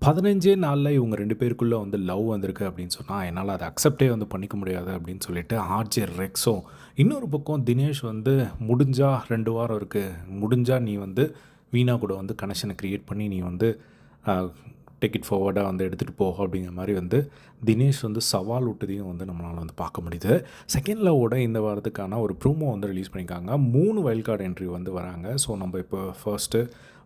15 நாள்ல இவங்க 2 பேருக்குள்ள வந்து லவ் வந்திருக்கு அப்படின்னு சொன்னா, என்னால அத அக்செப்ட்டே வந்து பண்ணிக்க முடியாது அப்படின்னு சொல்லிட்டு ஆர்ஜே ரெக்ஸும், இன்னொரு பக்கம் தினேஷ் வந்து முடிஞ்சா 2 வாரம் இருக்கு. முடிஞ்சா நீ வந்து வீணா கூட வந்து கனெக்ஷன கிரியேட் பண்ணி நீ வந்து அ டேக் இட் ஃபார்வர்டா வந்து எடுத்துட்டு போ அப்படிங்கிற மாரி வந்து தினேஷ் வந்து சவால் விட்டதையும் வந்து நம்மளால வந்து பார்க்க முடியுது. செகண்ட் லவ்வோட இந்த வாரத்துக்கான ஒரு ப்ரோமோ வந்து ரிலீஸ் பண்ணியிருக்காங்க. 3 வைல்ட் கார்ட் என்ட்ரி வந்து வராங்க. ஸோ நம்ம இப்போ ஃபர்ஸ்ட்டு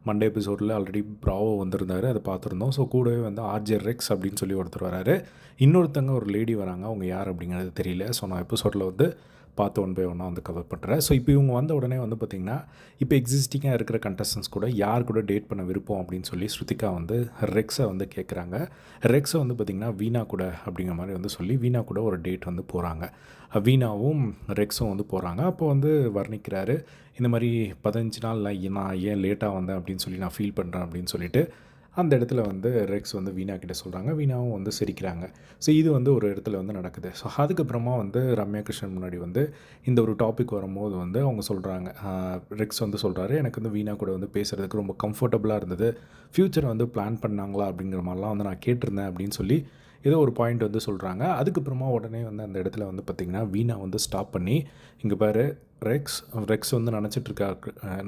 மண்டே எபிசோடில் ஆல்ரெடி ப்ராவோ வந்திருந்தாரு. அத பார்த்துருந்தோம். ஸோ கூடவே வந்து ஆர்ஜே ரெக்ஸ் அப்படின்னு சொல்லி ஒருத்தர் வராரு. இன்னொருத்தங்க ஒரு லேடி வராங்க. அவங்க யார் அப்படிங்கிறது தெரியல. ஸோ நான் எபிசோடில் வந்து பார்த்து ஒன் பை ஒன்னாக வந்து கவர் பண்ணுறேன். ஸோ இப்போ இவங்க வந்த உடனே வந்து பார்த்திங்கன்னா, இப்போ எக்ஸிஸ்டிங்காக இருக்கிற கண்டஸ்டன்ஸ் கூட யார் கூட டேட் பண்ண விருப்பம் அப்படின்னு சொல்லி ஸ்ருதிகா வந்து ரெக்ஸை வந்து கேட்குறாங்க. ரெக்ஸை வந்து பார்த்திங்கன்னா வீணா கூட அப்படிங்கிற மாதிரி வந்து சொல்லி வீணா கூட ஒரு டேட் வந்து போகிறாங்க. வீணாவும் ரெக்ஸும் வந்து போகிறாங்க. அப்போ வந்து வர்ணிக்கிறாரு, இந்த மாதிரி 15 நாள் நான் ஏன் லேட்டாக வந்தேன் அப்படின்னு சொல்லி நான் ஃபீல் பண்ணுறேன் அப்படின்னு சொல்லிட்டு அந்த இடத்துல வந்து ரெக்ஸ் வந்து வீணா கிட்ட சொல்கிறாங்க. வீணாவும் வந்து சிரிக்கிறாங்க. ஸோ இது வந்து ஒரு இடத்துல வந்து நடக்குது. ஸோ அதுக்கப்புறமா வந்து ரம்யா கிருஷ்ணன் முன்னாடி வந்து இந்த ஒரு டாபிக் வரும்போது வந்து அவங்க சொல்கிறாங்க, ரெக்ஸ் வந்து சொல்கிறாரு, எனக்கு வந்து வீணா கூட வந்து பேசுகிறதுக்கு ரொம்ப கம்ஃபர்டபுளாக இருந்தது. ஃப்யூச்சரை வந்து பிளான் பண்ணாங்களா அப்படிங்கிற மாதிரிலாம் வந்து நான் கேட்டிருந்தேன் அப்படின்னு சொல்லி ஏதோ ஒரு பாயிண்ட் வந்து சொல்கிறாங்க. அதுக்கப்புறமா உடனே வந்து அந்த இடத்துல வந்து பார்த்திங்கன்னா வீணா வந்து ஸ்டாப் பண்ணி, இங்கே பாரு ரெக்ஸ் ரெக்ஸ் வந்து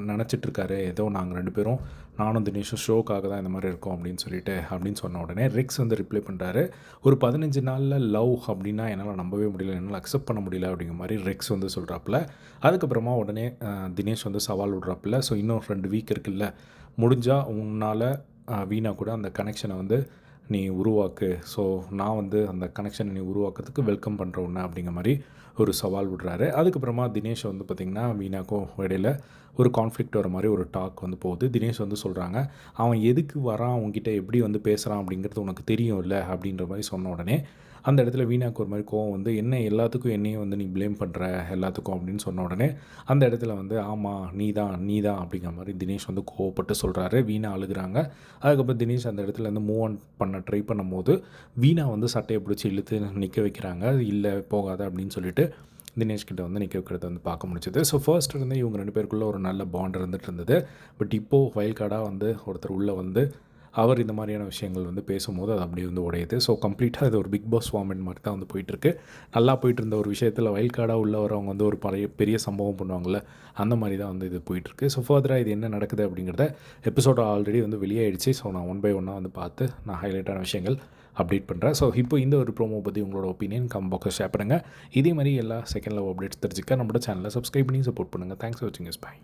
நினச்சிட்ருக்காரு ஏதோ நாங்கள் 2 பேரும் நானும் தினேஷும் ஷோக்காக தான் இந்த மாதிரி இருக்கோம் அப்படின்னு சொன்ன உடனே ரெக்ஸ் வந்து ரிப்ளை பண்ணுறாரு, ஒரு 15 நாளில் லவ் அப்படின்னா என்னால் நம்பவே முடியல, என்னால் அக்செப்ட் பண்ண முடியல அப்படிங்கிற மாதிரி ரெக்ஸ் வந்து சொல்கிறாப்புல. அதுக்கப்புறமா உடனே தினேஷ் வந்து சவால் விட்றாப்புல, ஸோ இன்னும் 2 வீக் இருக்குல்ல, முடிஞ்சால் உன்னால் வீணா கூட அந்த கனெக்ஷனை வந்து நீ உருவாக்கு. ஸோ நான் வந்து அந்த கனெக்ஷனை நீ உருவாக்குறதுக்கு வெல்கம் பண்ணுற ஒன்று அப்படிங்கிற மாதிரி ஒரு சவால் விடுறாரு. அதுக்கப்புறமா தினேஷ் வந்து பார்த்திங்கன்னா வீணாக்கும் இடையில ஒரு கான்ஃப்ளிக்ட் வர மாதிரி ஒரு டாக் வந்து போகுது. தினேஷ் வந்து சொல்கிறாங்க, அவன் எதுக்கு வரான், அவங்ககிட்ட எப்படி வந்து பேசுகிறான் அப்படிங்கிறது உனக்கு தெரியும் இல்லை அப்படின்ற மாதிரி சொன்ன உடனே அந்த இடத்துல வீணாக்கு ஒரு மாதிரி கோவம் வந்து, என்ன எல்லாத்துக்கும் என்னையும் வந்து நீ ப்ளேம் பண்ணுற எல்லாத்துக்கும் அப்படின்னு சொன்ன உடனே அந்த இடத்துல வந்து ஆமாம் நீ தான் அப்படிங்கிற மாதிரி தினேஷ் வந்து கோவப்பட்டு சொல்கிறாரு. வீணா அழுகுறாங்க. அதுக்கப்புறம் தினேஷ் அந்த இடத்துல வந்து மூவ் ஆன் பண்ண ட்ரை பண்ணும்போது வீணா வந்து சட்டையை பிடிச்சி இழுத்து நிற்க வைக்கிறாங்க. இல்லை போகாத அப்படின்னு சொல்லிட்டு தினேஷ் கிட்ட வந்து நிற்க வைக்கிறத வந்து பார்க்க முடிஞ்சது. ஸோ ஃபர்ஸ்ட் இருந்து இவங்க 2 பேருக்குள்ளே ஒரு நல்ல பாண்ட் இருந்துகிட்டு இருந்தது. பட் இப்போது வைல்ட் கார்டாக வந்து ஒருத்தர் உள்ளே வந்து அவர் இந்த மாதிரியான விஷயங்கள் வந்து பேசும்போது அது அப்படியே வந்து உடையுது. ஸோ கம்ப்ளீட்டாக இது ஒரு பிக் பாஸ் ஃபார்மேட் மாதிரி தான் வந்து போயிட்டுருக்கு. நல்லா போயிட்டு இருந்த ஒரு விஷயத்தில் வைல்ட் கார்டாக உள்ள வரவங்க வந்து ஒரு பெரிய சம்பவம் பண்ணுவாங்கள்ல, அந்த மாதிரி தான் வந்து இது போயிட்டுருக்கு. ஸோ ஃபர்தராக இது என்ன நடக்குது அப்படிங்கிறத எபிசோட் ஆல்ரெடி வந்து வெளியாகிடுச்சு. ஸோ நான் ஒன் பை ஒன்னாக வந்து பார்த்து நான் ஹைலைட்டான விஷயங்கள் அப்டேட் பண்ணுறேன். ஸோ இப்போ இந்த ஒரு ப்ரோமோ பற்றி உங்களோட ஒப்பீனியன் பாக்ஸில் ஷேர் பண்ணுங்கள். இதே மாதிரி எல்லா செகண்ட் லவ் அப்டேட்ஸ் தெரிஞ்சுக்க நம்மளோட சேனலை சப்ஸ்கிரைப் பண்ணி சப்போர்ட் பண்ணுங்கள். தேங்க்ஸ் ஃபார் வாட்சிங். பை.